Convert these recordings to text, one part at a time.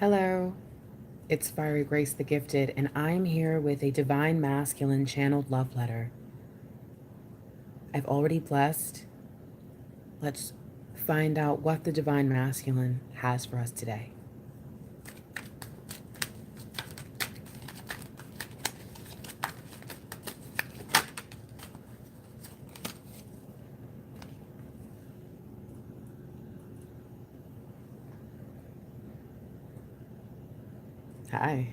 Hello, it's Fiery Grace the Gifted, and I'm here with a Divine Masculine channeled love letter. I've already blessed. Let's find out what the Divine Masculine has for us today. Hi.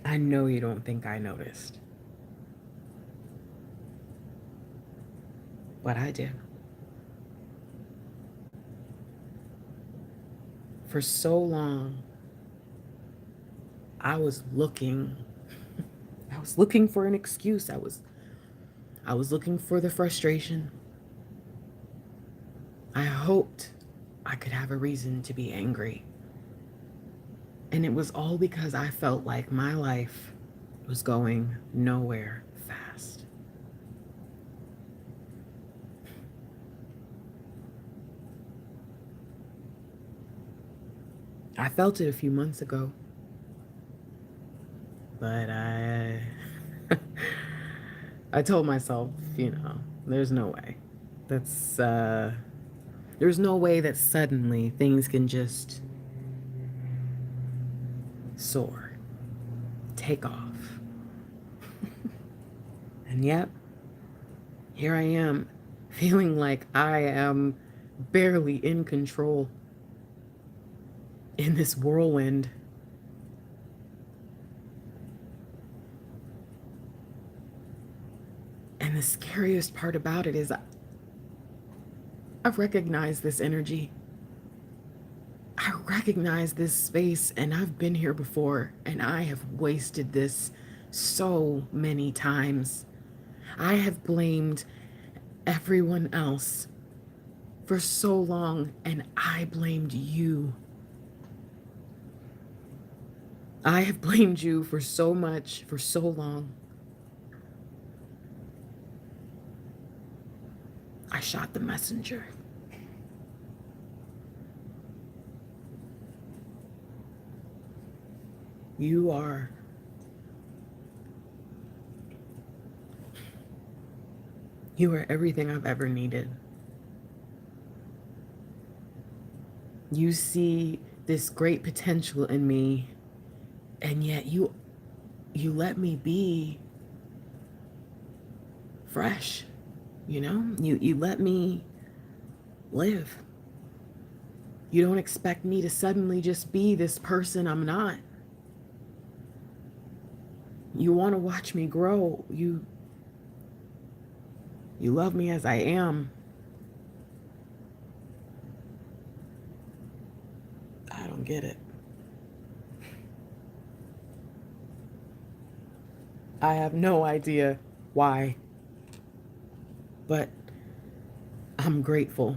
I know you don't think I noticed, but I did. For so long, I was looking for an excuse. I was looking for the frustration. I hoped I could have a reason to be angry. And it was all because I felt like my life was going nowhere fast. I felt it a few months ago, but I told myself, there's no way. There's no way that suddenly things can just soar, take off. And yet, here I am, feeling like I am barely in control in this whirlwind. And the scariest part about it is I've recognized this energy. I recognize this space, and I've been here before, and I have wasted this so many times. I have blamed everyone else for so long, and I blamed you. I have blamed you for so much, for so long. I shot the messenger. You are everything I've ever needed. You see this great potential in me, and yet you let me be fresh. You let me live. You don't expect me to suddenly just be this person I'm not. You want to watch me grow. You love me as I am. I don't get it. I have no idea why, but I'm grateful.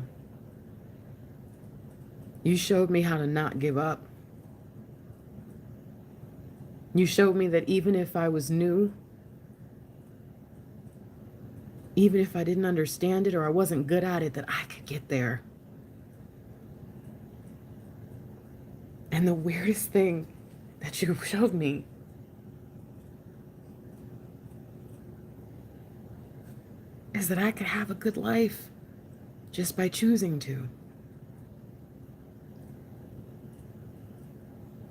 You showed me how to not give up. You showed me that even if I was new, even if I didn't understand it or I wasn't good at it, that I could get there. And the weirdest thing that you showed me is that I could have a good life just by choosing to.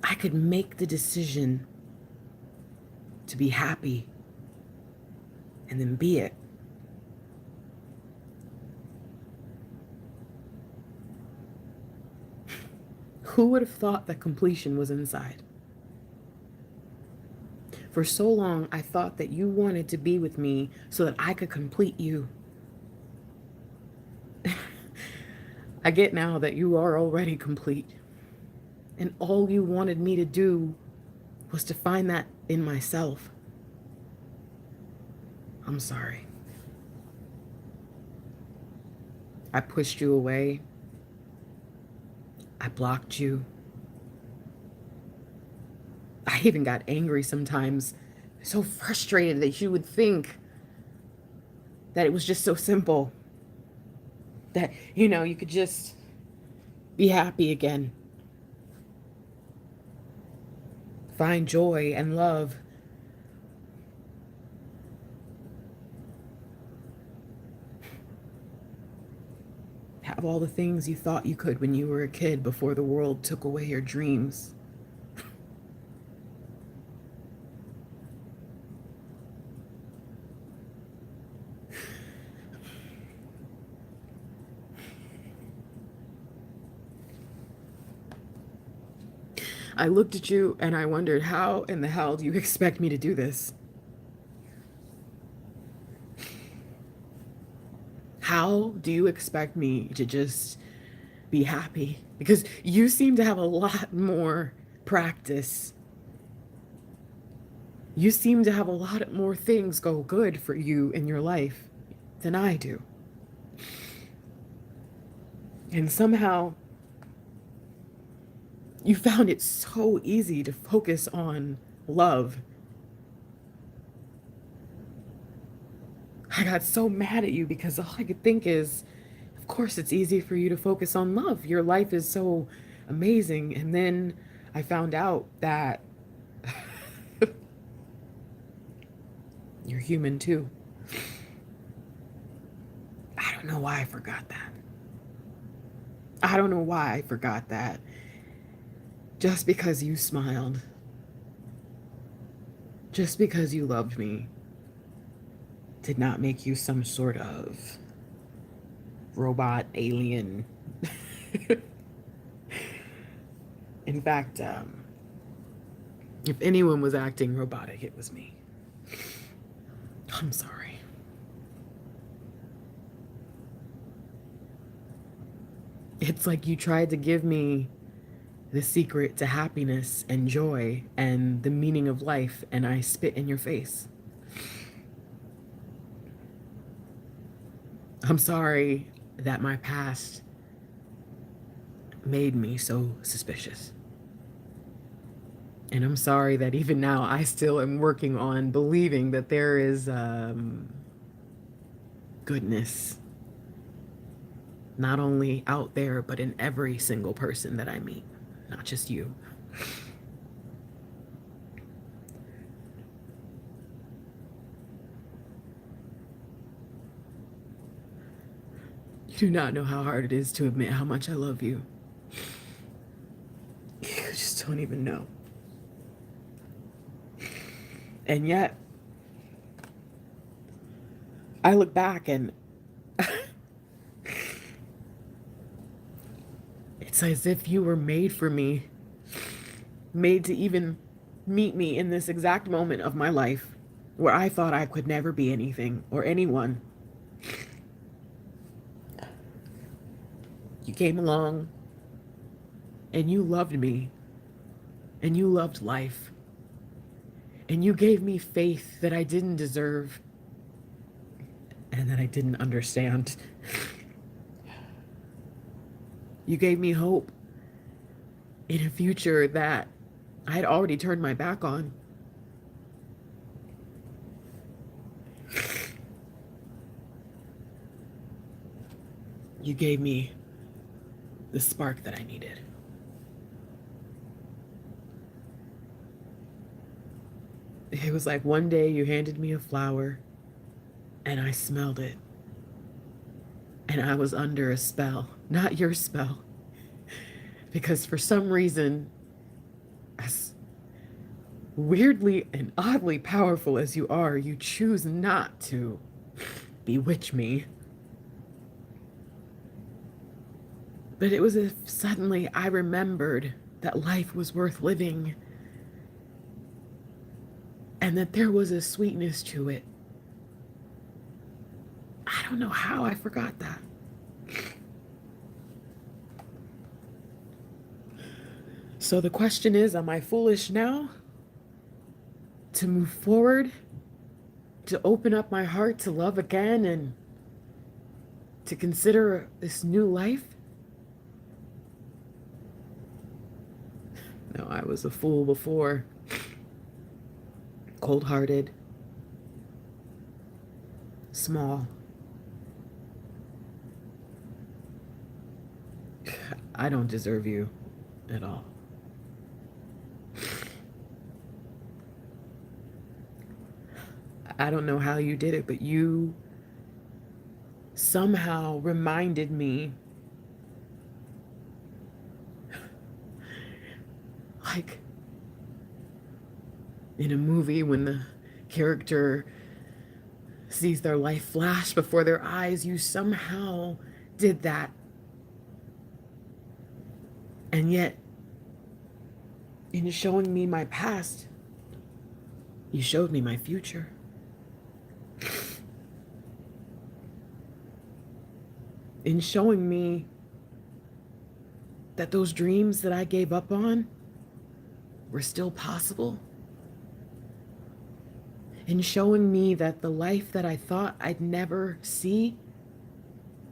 I could make the decision to be happy and then be it. Who would have thought that completion was inside? For so long, I thought that you wanted to be with me so that I could complete you. I get now that you are already complete. And all you wanted me to do was to find that in myself. I'm sorry. I pushed you away. I blocked you. I even got angry sometimes, so frustrated that you would think that it was just so simple, that, you could just be happy again, find joy and love. Have all the things you thought you could when you were a kid before the world took away your dreams. I looked at you and I wondered, how in the hell do you expect me to do this? How do you expect me to just be happy? Because you seem to have a lot more practice. You seem to have a lot more things go good for you in your life than I do. And somehow you found it so easy to focus on love. I got so mad at you because all I could think is, of course, it's easy for you to focus on love. Your life is so amazing. And then I found out that you're human too. I don't know why I forgot that. I don't know why I forgot that. Just because you smiled, just because you loved me, did not make you some sort of robot alien. In fact, if anyone was acting robotic, it was me. I'm sorry. It's like you tried to give me the secret to happiness and joy and the meaning of life, and I spit in your face. I'm sorry that my past made me so suspicious. And I'm sorry that even now I still am working on believing that there is goodness, not only out there, but in every single person that I meet, not just you. You do not know how hard it is to admit how much I love you. You just don't even know. And yet, I look back and it's as if you were made for me, made to even meet me in this exact moment of my life where I thought I could never be anything or anyone. You came along and you loved me and you loved life and you gave me faith that I didn't deserve and that I didn't understand. You gave me hope in a future that I had already turned my back on. You gave me the spark that I needed. It was like one day you handed me a flower and I smelled it. And I was under a spell, not your spell. Because for some reason, as weirdly and oddly powerful as you are, you choose not to bewitch me. But it was as if suddenly I remembered that life was worth living and that there was a sweetness to it. I don't know how I forgot that. So the question is, am I foolish now to move forward, to open up my heart to love again and to consider this new life? No, I was a fool before. Cold-hearted, small, I don't deserve you at all. I don't know how you did it, but you somehow reminded me, like in a movie when the character sees their life flash before their eyes, you somehow did that. And yet, in showing me my past, you showed me my future. In showing me that those dreams that I gave up on were still possible. In showing me that the life that I thought I'd never see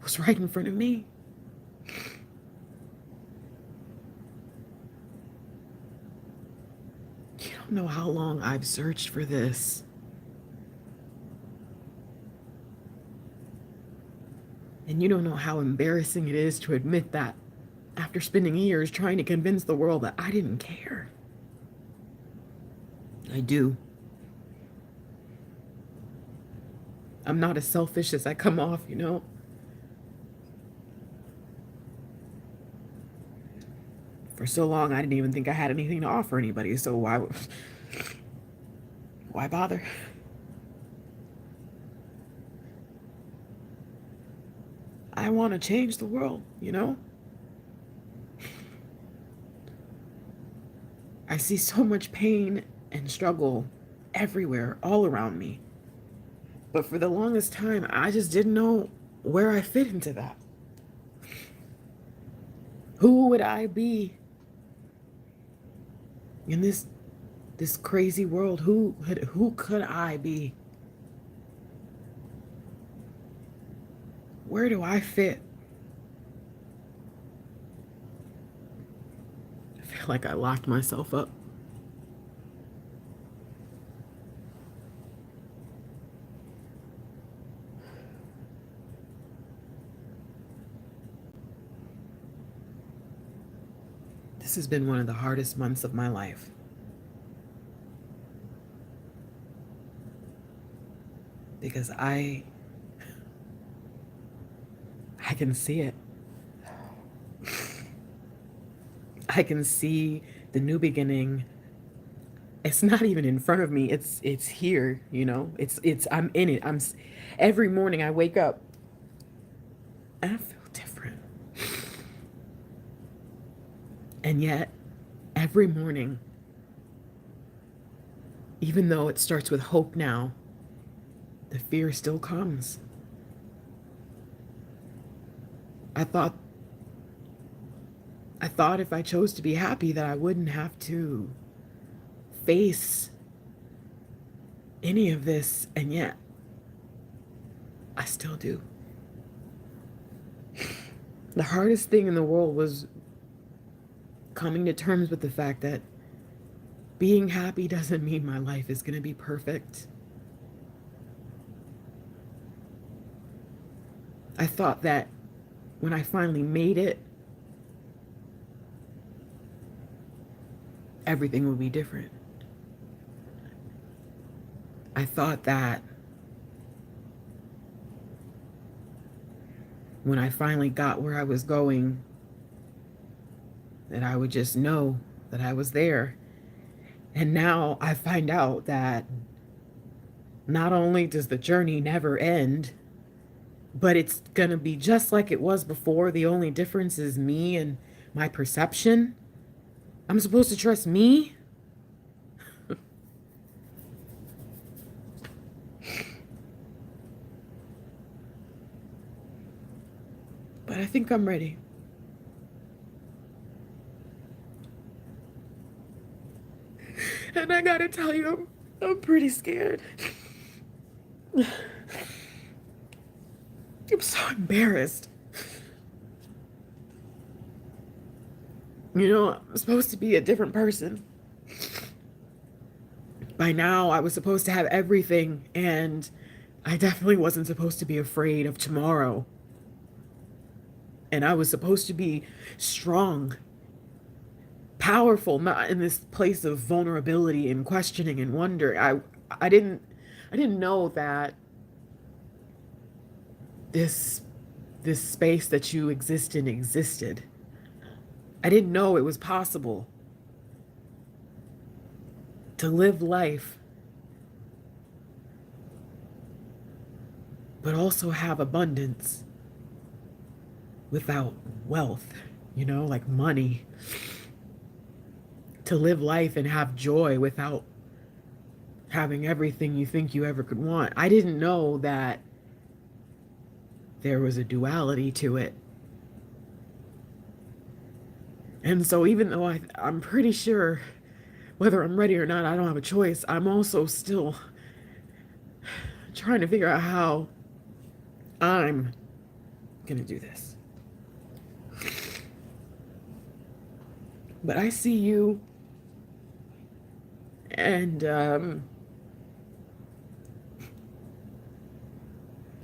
was right in front of me. You don't know how long I've searched for this. And you don't know how embarrassing it is to admit that after spending years trying to convince the world that I didn't care. I do. I'm not as selfish as I come off, you know? For so long, I didn't even think I had anything to offer anybody, so why bother? I want to change the world, you know? I see so much pain and struggle everywhere, all around me. But for the longest time, I just didn't know where I fit into that. Who would I be in this crazy world? Who could I be? Where do I fit? I feel like I locked myself up. This has been one of the hardest months of my life. Because I can see it. I can see the new beginning. It's not even in front of me. It's here, you know? I'm in it. Every morning I wake up and I feel different. And yet, every morning, even though it starts with hope now, the fear still comes. I thought if I chose to be happy that I wouldn't have to face any of this, and yet I still do. The hardest thing in the world was coming to terms with the fact that being happy doesn't mean my life is going to be perfect. I thought that when I finally made it, everything would be different. I thought that when I finally got where I was going, that I would just know that I was there. And now I find out that not only does the journey never end, but it's gonna be just like it was before. The only difference is me and my perception. I'm supposed to trust me? But I think I'm ready. And I gotta tell you, I'm pretty scared. I'm so embarrassed. You know, I'm supposed to be a different person. By now, I was supposed to have everything, and I definitely wasn't supposed to be afraid of tomorrow. And I was supposed to be strong, powerful, not in this place of vulnerability and questioning and wonder. I didn't know that this this space that you exist in existed. I didn't know it was possible to live life but also have abundance without wealth, like money. To live life and have joy without having everything you think you ever could want. I didn't know that there was a duality to it. And so even though I'm pretty sure whether I'm ready or not, I don't have a choice, I'm also still trying to figure out how I'm gonna do this. But I see you, and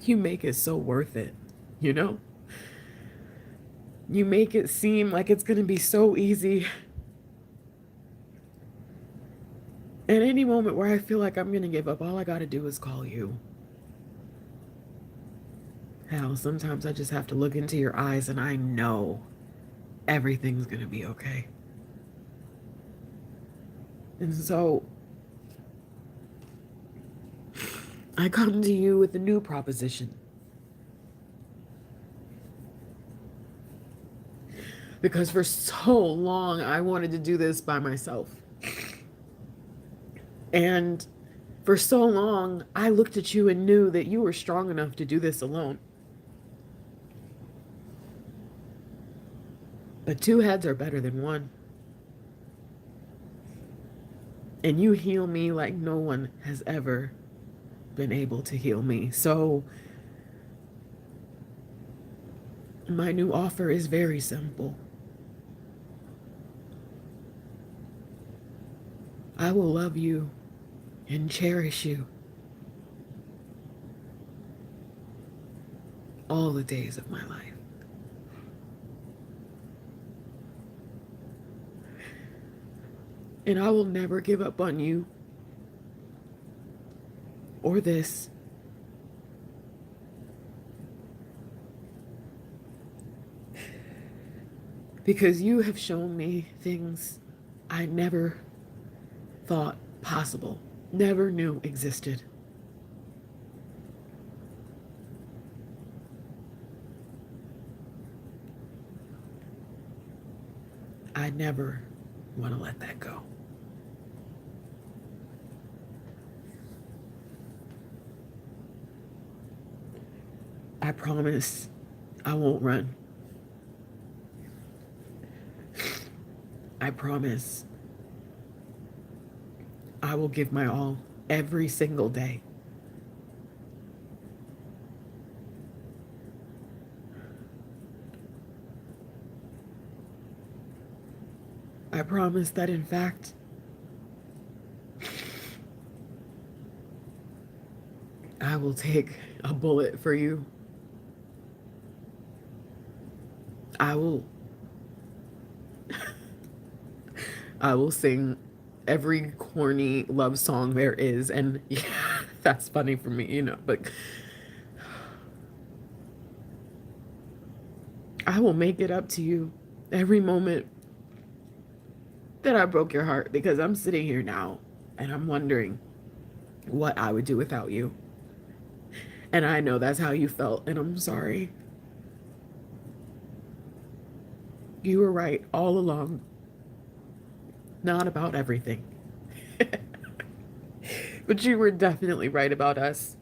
you make it so worth it, you know? You make it seem like it's gonna be so easy. At any moment where I feel like I'm gonna give up, all I gotta do is call you. Hell, sometimes I just have to look into your eyes and I know everything's gonna be okay. And so I come to you with a new proposition. Because for so long I wanted to do this by myself. And for so long I looked at you and knew that you were strong enough to do this alone. But two heads are better than one. And you heal me like no one has ever been able to heal me. So my new offer is very simple. I will love you and cherish you all the days of my life. And I will never give up on you or this. Because you have shown me things I never thought possible, never knew existed. I never want to let that go. I promise I won't run. I promise I will give my all every single day. I promise that, in fact, I will take a bullet for you. I will sing every corny love song there is, and yeah, that's funny for me, but I will make it up to you every moment that I broke your heart, because I'm sitting here now and I'm wondering what I would do without you. And I know that's how you felt, and I'm sorry. You were right all along. Not about everything. But you were definitely right about us.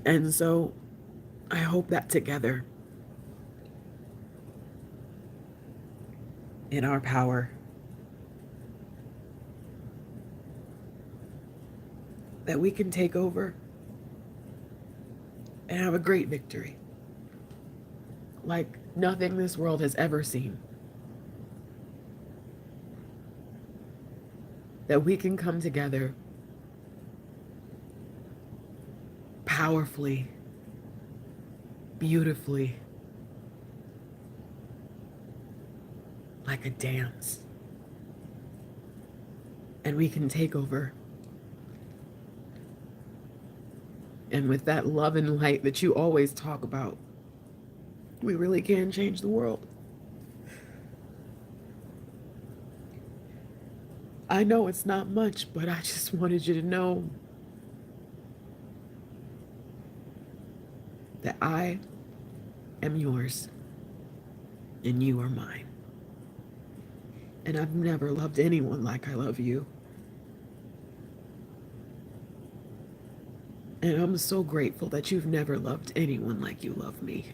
And so I hope that together, in our power, that we can take over and have a great victory like nothing this world has ever seen. That we can come together powerfully beautifully, like a dance. And we can take over. And with that love and light that you always talk about, we really can change the world. I know it's not much, but I just wanted you to know that I am yours and you are mine. And I've never loved anyone like I love you. And I'm so grateful that you've never loved anyone like you love me.